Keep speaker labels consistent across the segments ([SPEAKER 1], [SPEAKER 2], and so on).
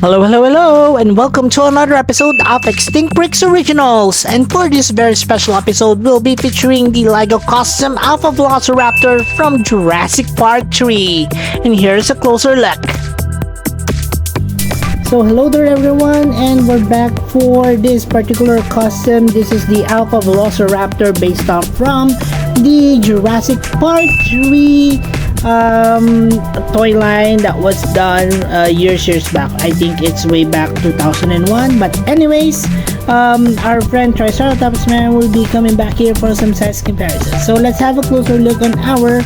[SPEAKER 1] Hello, and welcome to another episode of Extinct Bricks Originals. And for this very special episode, we'll be featuring the LEGO custom альфа-велоцираптор from Jurassic Park 3. And here's a closer look. So hello there everyone, and we're back for this particular custom. This is the альфа-велоцираптор based off from the Jurassic Park 3 toy line that was done years back. I think it's way back 2001, but anyways, our friend Triceratops man will be coming back here for some size comparison. So let's have a closer look on our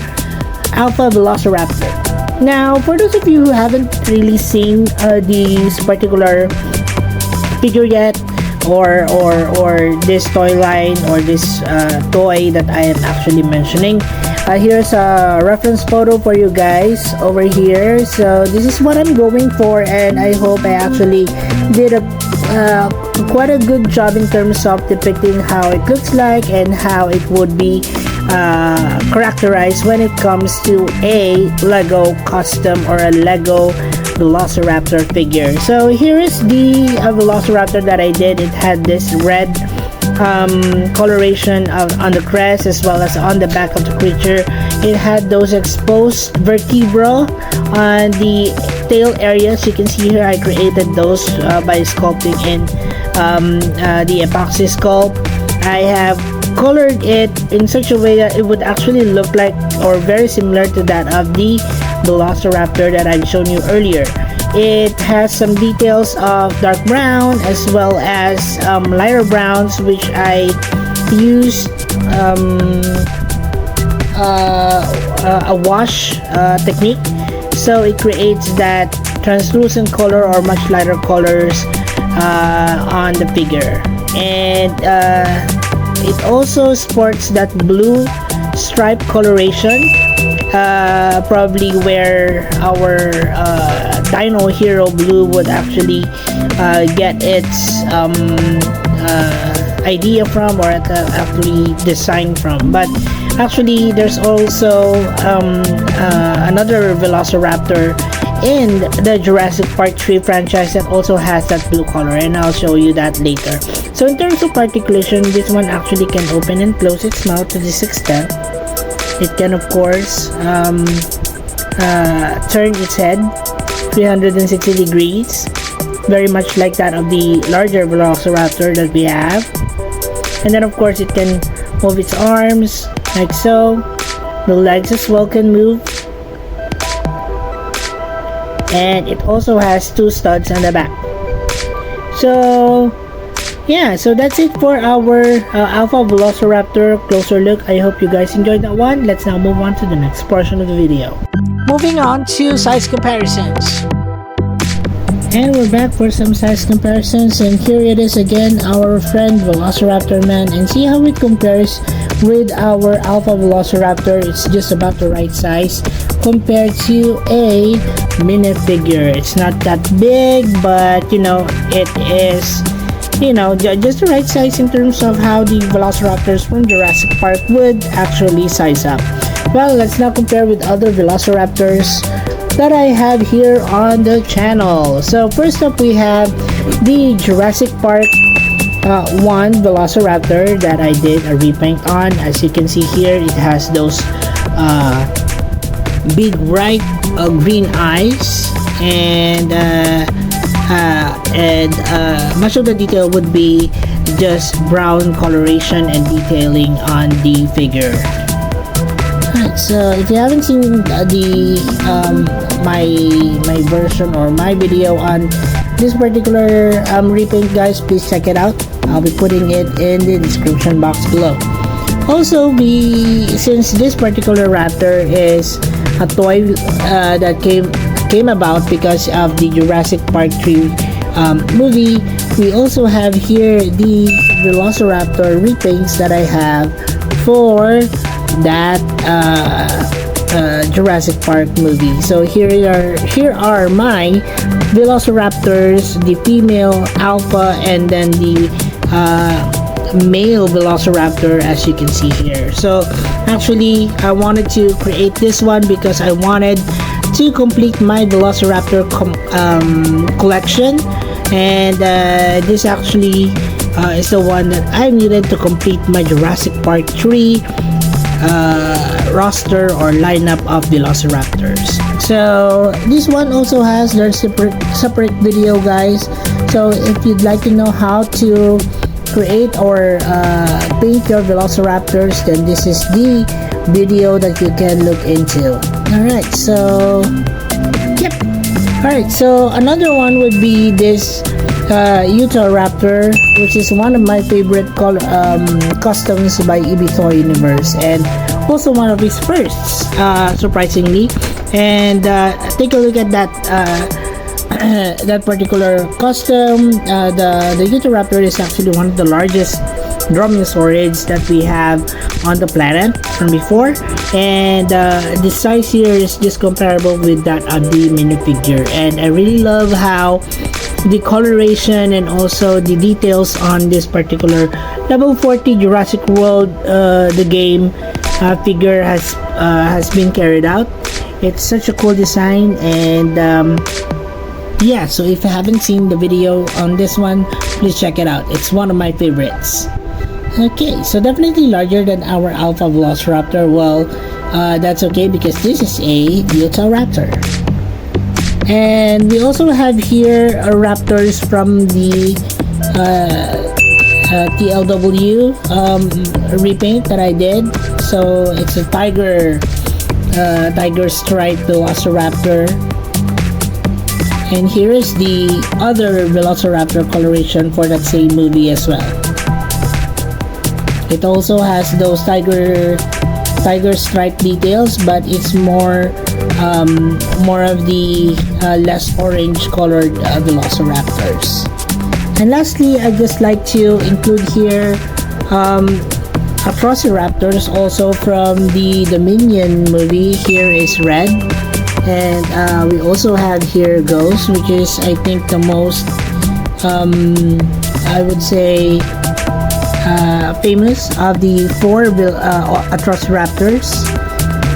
[SPEAKER 1] альфа-велоцираптор. Now, for those of you who haven't really seen this particular figure yet, or this toy line, or this toy that I am actually mentioning, here's a reference photo for you guys over here. So this is what I'm going for, and I hope I actually did a quite a good job in terms of depicting how it looks like and how it would be characterized when it comes to a LEGO custom or a LEGO Velociraptor figure. So here is the Velociraptor that I did. It had this red coloration on the crest as well as on the back of the creature. It had those exposed vertebrae on the tail areas. You can see here I created those by sculpting in the epoxy sculpt. I have colored it in such a way that it would actually look like or very similar to that of the Velociraptor that I've shown you earlier. It has some details of dark brown as well as lighter browns, which I used a wash technique, so it creates that translucent color or much lighter colors on the figure. And it also sports that blue stripe coloration, probably where our Dino Hero blue would actually get its idea from, or actually design from. But actually there's also another Velociraptor in the Jurassic Park 3 franchise that also has that blue color, and I'll show you that later. So in terms of articulation, this one actually can open and close its mouth to this extent. It can of course turn its head 360 degrees, very much like that of the larger Velociraptor that we have. And then of course it can move its arms like so. The legs as well can move. And it also has two studs on the back. So yeah, so that's it for our альфа-велоцираптор closer look. I hope you guys enjoyed that one. Let's now move on to the next portion of the video. Moving on to size comparisons. And we're back for some size comparisons, and here it is again, our friend Velociraptor man, and see how it compares with our альфа-велоцираптор. It's just about the right size compared to a minifigure. It's not that big, but you know, it is, you know, just the right size in terms of how the Velociraptors from Jurassic Park would actually size up. Well, let's now compare with other Velociraptors that I have here on the channel. So first up we have the Jurassic Park 1 Velociraptor that I did a repaint on. As you can see here, it has those big bright green eyes, and much of the detail would be just brown coloration and detailing on the figure. Alright, so if you haven't seen my version or my video on this particular repaint, guys, please check it out. I'll be putting it in the description box below. Also, since this particular raptor is a toy that came about because of the Jurassic Park 3 movie, we also have here the Velociraptor repaints that I have for that Jurassic Park movie. So here are my Velociraptors, the female alpha, and then the male Velociraptor, as you can see here. So actually I wanted to create this one because I wanted to complete my Velociraptor collection, and this actually is the one that I needed to complete my Jurassic Park 3 roster or lineup of Velociraptors. So this one also has their separate video, guys. So if you'd like to know how to create or paint your Velociraptors, then this is the video that you can look into. Alright, so yep. Alright, so another one would be this Utahraptor, which is one of my favorite customs by EB Toy Universe, and also one of his firsts, surprisingly. And take a look at that that particular custom. The Utahraptor is actually one of the largest dromaeosaurids that we have on the planet from before, and the size here is just comparable with that of the minifigure. And I really love how the coloration and also the details on this particular level 40 Jurassic World the game figure has been carried out. It's such a cool design, and yeah, so if you haven't seen the video on this one, please check it out. It's one of my favorites. Okay, so definitely larger than our альфа-велоцираптор. Well, that's okay because this is a Utahraptor. And we also have here raptors from the TLW repaint that I did. So it's a tiger stripe Velociraptor. And here is the other Velociraptor coloration for that same movie as well. It also has those tiger stripe details, but it's more of the less orange colored Velociraptors. And lastly, I'd just like to include here Velociraptors also from the Dominion movie. Here is red, and we also have here Ghost, which is I think the most I would say famous of the 4 Velociraptors.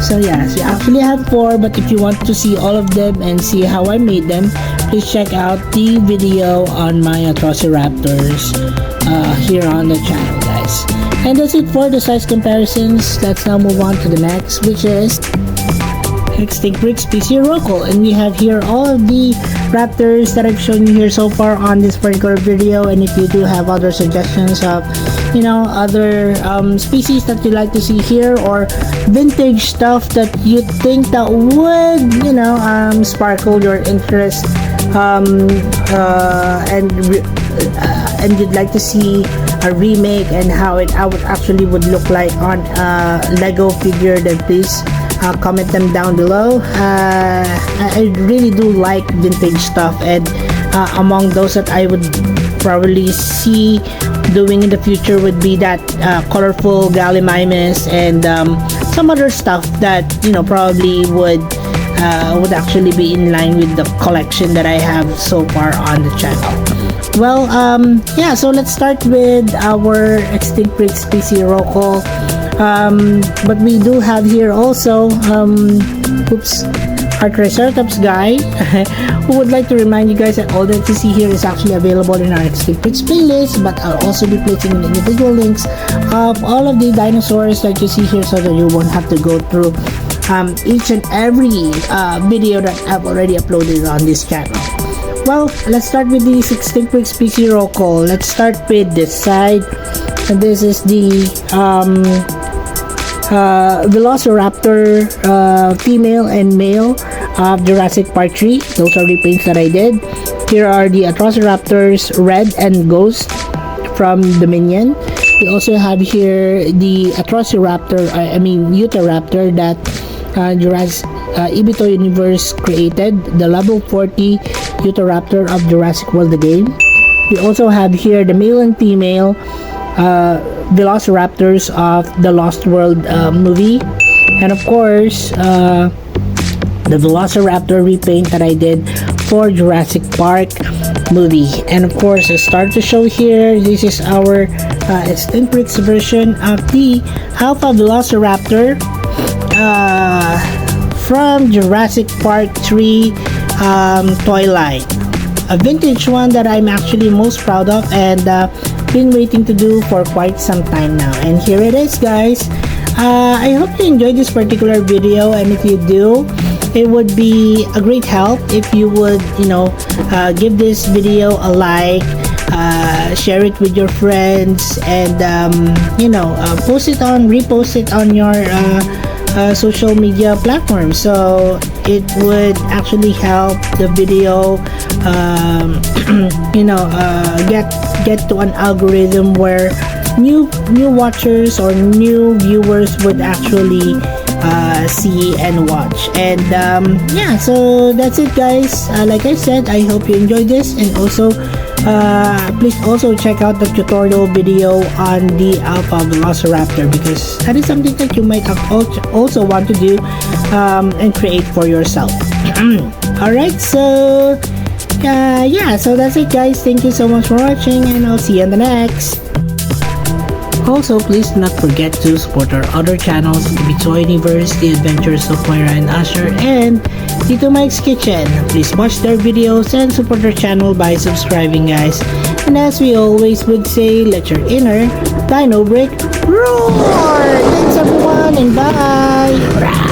[SPEAKER 1] So yes, we actually have 4, but if you want to see all of them and see how I made them, please check out the video on my Velociraptors here on the channel, guys. And that's it for the size comparisons. Let's now move on to the next, which is Extinct Bricks PC Rockle, and we have here all of the raptors that I've shown you here so far on this particular video. And if you do have other suggestions of other species that you like to see here, or vintage stuff that you think that would sparkle your interest, and you'd like to see a remake and how it actually would look like on a Lego figure, then please comment them down below. I really do like vintage stuff, and among those that I would probably see doing in the future would be that colorful Gallimimus and some other stuff that probably would actually be in line with the collection that I have so far on the channel. Well, yeah, so let's start with our Extinct Bricks PC Rockle. But we do have here also our Triceratops guy who would like to remind you guys that all that you see here is actually available in our Extinct Bricks playlist, but I'll also be placing individual links of all of the dinosaurs that you see here so that you won't have to go through each and every video that I've already uploaded on this channel. Well, let's start with the Extinct Bricks PC Rockle. Let's start with this side, and this is the Velociraptor female and male of Jurassic Park 3. Those are the paints that I did. Here are the Velociraptors Red and Ghost from Dominion. We also have here the Utahraptor that EB Toy Universe created, the level 40 Utahraptor of Jurassic World the game. We also have here the male and female Velociraptors of the Lost World movie, and of course the Velociraptor repaint that I did for Jurassic Park movie. And of course, I start to show here, this is our Extinct Bricks version of the альфа-велоцираптор from Jurassic Park 3 toy line. A vintage one that I'm actually most proud of and been waiting to do for quite some time now. And here it is, guys. I hope you enjoyed this particular video, and if you do, it would be a great help if you would, give this video a like, share it with your friends, and repost it on your social media platforms, so it would actually help the video get to an algorithm where new watchers or new viewers would actually see and watch. And yeah, so that's it, guys. Like I said, I hope you enjoyed this, and also please also check out the tutorial video on the альфа-велоцираптор, because that is something that you might also want to do and create for yourself. Alright, so yeah, so that's it, guys. Thank you so much for watching, and I'll see you in the next. Also, please do not forget to support our other channels, the Toy Universe, The Adventures of Moira and Asher, and Tito Mike's Kitchen. Please watch their videos and support their channel by subscribing, guys. And as we always would say, let your inner dino break roar! Thanks everyone, and bye!